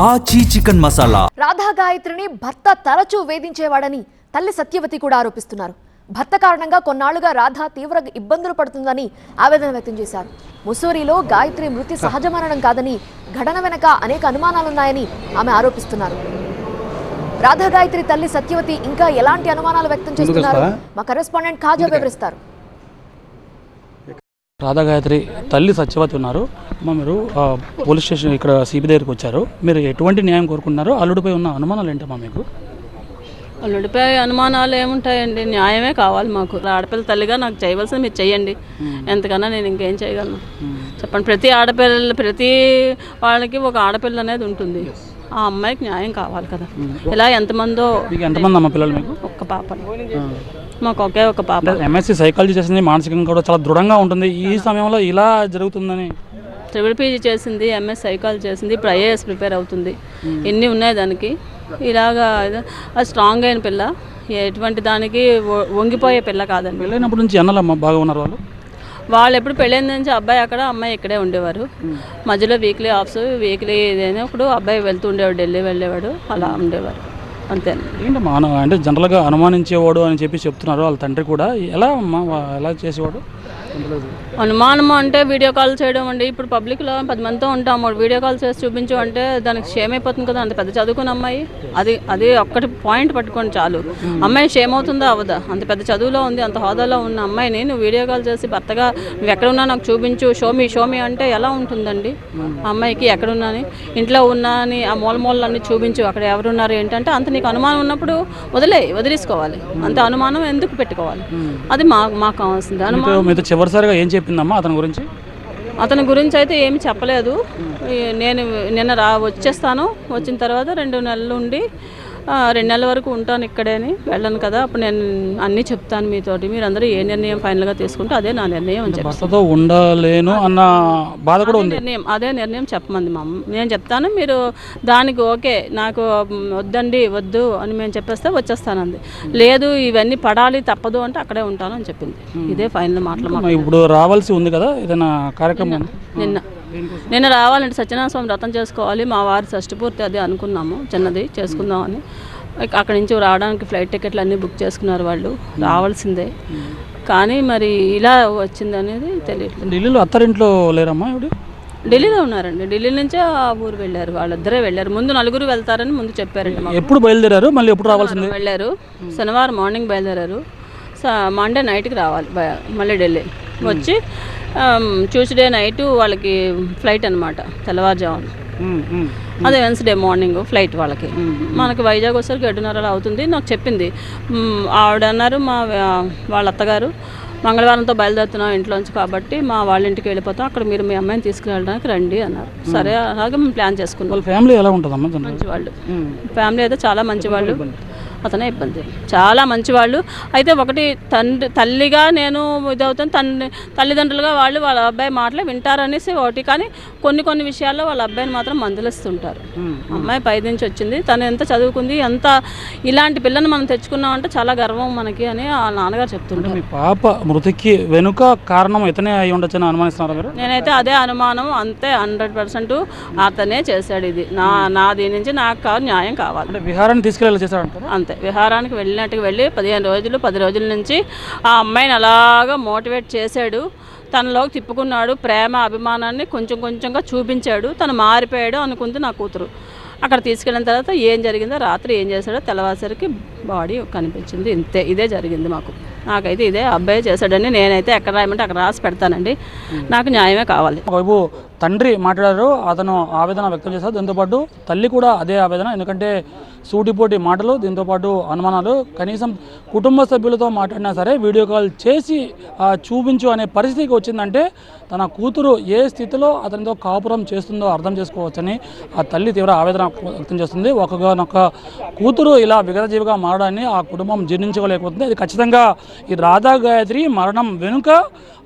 ఆచి చికెన్ మసాలా. రాధా గాయత్రిని భర్త తరచూ వేధించేవాడని తల్లి సత్యవతి కూడా ఆరోపిస్తున్నారు. భర్త కారణంగా కొన్నాళ్లుగా రాధ తీవ్ర ఇబ్బందులు పడుతుందని ఆవేదన వ్యక్తం చేశారు. ముస్సోరిలో గాయత్రి మృతి సహజ మరణం కాదని, ఘటన వెనక అనేక అనుమానాలున్నాయని ఆమె ఆరోపిస్తున్నారు. రాధా గాయత్రి తల్లి సత్యవతి ఇంకా ఎలాంటి అనుమానాలు వ్యక్తం చేస్తున్నారు మా కరెస్పాండెంట్ ఖాజా వివరిస్తారు. రాధా గాయత్రి తల్లి సత్యవతి ఉన్నారు. మీరు పోలీస్ స్టేషన్ ఇక్కడ సిబి దగ్గరికి వచ్చారు. మీరు ఎటువంటి న్యాయం కోరుకున్నారో అల్లుడిపై ఉన్న అనుమానాలు ఏంటమ్మా మీకు? అల్లుడిపై అనుమానాలు ఏముంటాయండి, న్యాయమే కావాలి మాకు. ఆడపిల్ల తల్లిగా నాకు చేయవలసింది మీరు చెయ్యండి, ఎంతకన్నా నేను ఇంకేం చేయగలను చెప్పండి. ప్రతి ప్రతి వాళ్ళకి ఒక ఆడపిల్ల అనేది ఉంటుంది. ఆ అమ్మాయికి న్యాయం కావాలి కదా. ఇలా ఎంతమంది అమ్మ పిల్లలు మీకు? ఒక్క పాప, మాకు ఒకే ఒక పాప. ఎంఎస్సీ సైకాలజీ చేసింది, మానసికంగా కూడా చాలా దృఢంగా ఉంటుంది. ఈ సమయంలో ఇలా జరుగుతుందని ట్రిపుల్ పీజీ చేసింది, ఎంఎస్ సైకాలజీ చేసింది, ఇప్పుడు ఐఏఎస్ ప్రిపేర్ అవుతుంది. ఇన్ని ఉన్నాయి దానికి. ఇలాగా అది స్ట్రాంగ్ అయిన పిల్ల, ఎటువంటి దానికి వంగిపోయే పిల్ల కాదండి. పెళ్ళైనప్పటి నుంచి అన్నలమ్మ బాగా ఉన్నారు వాళ్ళు ఎప్పుడు పెళ్ళైన నుంచి అబ్బాయి అక్కడ, అమ్మాయి ఇక్కడే ఉండేవారు. మధ్యలో వీక్లీ ఆఫ్స్, వీక్లీ ఇదైనప్పుడు అబ్బాయి వెళ్తూ ఉండేవాడు, ఢిల్లీ వెళ్ళేవాడు, అలా ఉండేవారు అంతే. ఏంటమ్మా అంటే జనరల్గా అనుమానించేవాడు అని చెప్పి చెప్తున్నారు వాళ్ళ తండ్రి కూడా. ఎలా చేసేవాడు? అనుమానం అంటే వీడియో కాల్ చేయడం అండి. ఇప్పుడు పబ్లిక్లో 10 మందితో ఉంటాము, వీడియో కాల్ చేసి చూపించు అంటే దానికి షేమ్ అయిపోతుంది కదా. అంత పెద్ద చదువుకున్న అమ్మాయి, అది ఒక్కటి పాయింట్ పట్టుకోండి చాలు. అమ్మాయి షేమ్ అవుతుందా అవదా? అంత పెద్ద చదువులో ఉంది, అంత హోదాలో ఉన్న అమ్మాయిని నువ్వు వీడియో కాల్ చేసి భర్తగా నువ్వు ఎక్కడున్నా నాకు చూపించు, షోమి అంటే ఎలా ఉంటుందండి? అమ్మాయికి ఎక్కడున్నాని, ఇంట్లో ఉన్నా అని ఆ మూలమూలన్నీ చూపించు, అక్కడ ఎవరున్నారు ఏంటంటే అంత నీకు అనుమానం ఉన్నప్పుడు వదిలేసుకోవాలి. అంత అనుమానం ఎందుకు పెట్టుకోవాలి? అది మాకు కావాల్సింది. అనుమానం చివరిసారిగా ఏం చెప్పిందమ్మా అతని గురించి అయితే ఏమి చెప్పలేదు. నేను నిన్న వచ్చేస్తాను, వచ్చిన తర్వాత 2 నెలలు ఉండి 2 నెలల వరకు ఉంటాను ఇక్కడే అని, వెళ్ళను కదా, అప్పుడు నేను అన్నీ చెప్తాను మీతోటి, మీరందరూ ఏ నిర్ణయం ఫైనల్గా తీసుకుంటే అదే నా నిర్ణయం అని చెప్పి ఉండలేను అన్న బాధ కూడా ఉంది. అదే నిర్ణయం చెప్పమంది మా అమ్మ. నేను చెప్తాను, మీరు దానికి ఓకే, నాకు వద్దు అని మేము చెప్పేస్తే వచ్చేస్తానంది. లేదు ఇవన్నీ పడాలి తప్పదు అంటే అక్కడే ఉంటాను అని చెప్పింది. ఇదే ఫైనల్ మాటలు. ఇప్పుడు రావాల్సి ఉంది కదా ఏదైనా కార్యక్రమం? నిన్న రావాలంటే సత్యనారాయణ స్వామి వ్రతం చేసుకోవాలి, మా వారి షష్ఠపూర్తి అది అనుకున్నాము, చిన్నది చేసుకుందామని. అక్కడి నుంచి రావడానికి ఫ్లైట్ టికెట్లు అన్నీ బుక్ చేసుకున్నారు వాళ్ళు, రావాల్సిందే. కానీ మరి ఇలా వచ్చింది అనేది తెలియట్లేదు. ఢిల్లీలో అత్తారింట్లో లేరమ్మా? ఢిల్లీలో ఉన్నారండి, ఢిల్లీ నుంచే ఆ ఊరు వెళ్ళారు, వాళ్ళిద్దరే వెళ్ళారు. ముందు 4 వెళ్తారని ముందు చెప్పారండి. ఎప్పుడు బయలుదేరారు? మళ్ళీ ఎప్పుడు రావాల్సింది? వెళ్ళారు శనివారం మార్నింగ్ బయలుదేరారు, మండే నైట్కి రావాలి మళ్ళీ ఢిల్లీ వచ్చి ట్యూస్డే నైట్ వాళ్ళకి ఫ్లైట్ అనమాట, తెల్లవారుజామున. అదే వెన్స్డే మార్నింగ్ ఫ్లైట్ వాళ్ళకి. మనకి వైజాగ్ వచ్చేసరికి 7:30 అవుతుంది నాకు చెప్పింది ఆవిడ. అన్నారు వాళ్ళ అత్తగారు, మంగళవారంతో బయలుదేరుతున్నాం ఇంట్లోంచి కాబట్టి మా వాళ్ళ ఇంటికి వెళ్ళిపోతాం, అక్కడ మీరు మీ అమ్మాయిని తీసుకువెళ్ళడానికి రండి అన్నారు. సరే అలాగే మేము ప్లాన్ చేసుకున్నాం. ఫ్యామిలీ ఎలా ఉంటుందమ్మా? మంచివాళ్ళు, ఫ్యామిలీ అయితే చాలా మంచివాళ్ళు. అతనే ఇబ్బంది, చాలా మంచివాళ్ళు. అయితే ఒకటి తల్లిగా నేను ఇదవుతాను, తల్లిదండ్రులుగా వాళ్ళ అబ్బాయి మాటలే వింటారనేసి ఒకటి. కానీ కొన్ని విషయాల్లో వాళ్ళ అబ్బాయిని మాత్రం మందలిస్తుంటారు. అమ్మాయి పై నుంచి వచ్చింది, తను ఎంత చదువుకుంది, ఎంత ఇలాంటి పిల్లని మనం తెచ్చుకున్నామంటే చాలా గర్వం మనకి అని వాళ్ళ నాన్నగారు చెప్తుంటారు. పాప మృతికి వెనుక కారణం ఇతనే అయి ఉండొచ్చని అనుమానిస్తున్నారు? నేనైతే అదే అనుమానం, అంతే 100% అతనే చేశాడు. ఇది నా దీని నుంచి నాకు న్యాయం కావాలి. విహారాన్ని తీసుకెళ్ళి చేశాడు అంతే, విహారానికి వెళ్ళినట్టుగా వెళ్ళి 10 రోజుల నుంచి ఆ అమ్మాయిని అలాగా మోటివేట్ చేశాడు, తనలోకి తిప్పుకున్నాడు, ప్రేమ అభిమానాన్ని కొంచెంగా చూపించాడు. తను మారిపోయాడు అనుకుంది నా కూతురు. అక్కడ తీసుకెళ్ళిన తర్వాత ఏం జరిగిందో, రాత్రి ఏం చేశాడో తెల్లవారుసరికి బాడీ కనిపించింది. ఇదే జరిగింది మాకు. నాకైతే ఇదే అబ్బాయి చేశాడని నేనైతే ఎక్కడ రాయమంటే అక్కడ రాసి పెడతానండి. నాకు న్యాయమే కావాలి. ఒకవైపు తండ్రి మాట్లాడారు, అతను ఆవేదన వ్యక్తం చేశారు, దీంతోపాటు తల్లి కూడా అదే ఆవేదన. ఎందుకంటే సూటిపోటి మాటలు, దీంతోపాటు అనుమానాలు. కనీసం కుటుంబ సభ్యులతో మాట్లాడినా సరే వీడియో కాల్ చేసి చూపించు అనే పరిస్థితికి వచ్చిందంటే తన కూతురు ఏ స్థితిలో అతనితో కాపురం చేస్తుందో అర్థం చేసుకోవచ్చని ఆ తల్లి తీవ్ర ఆవేదన వ్యక్తం చేస్తుంది. ఒకనొక కూతురు ఇలా విగతజీవిగా మారడాన్ని ఆ కుటుంబం జీర్ణించుకోలేకపోతుంది. అది ఖచ్చితంగా ఈ రాధా గాయత్రి మరణం వెనుక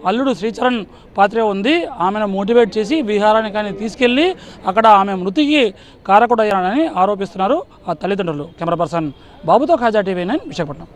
అల్లుడు శ్రీచరణ్ పాత్రే ఉంది. ఆమెను మోటివేట్ చేసి విహారానికి కానీ తీసుకెళ్లి అక్కడ ఆమె మృతికి కారకుడయ్యానని ఆరోపిస్తున్నారు ఆ తల్లిదండ్రులు. కెమెరా పర్సన్ బాబుతో ఖాజా TV9 విశాఖపట్నం.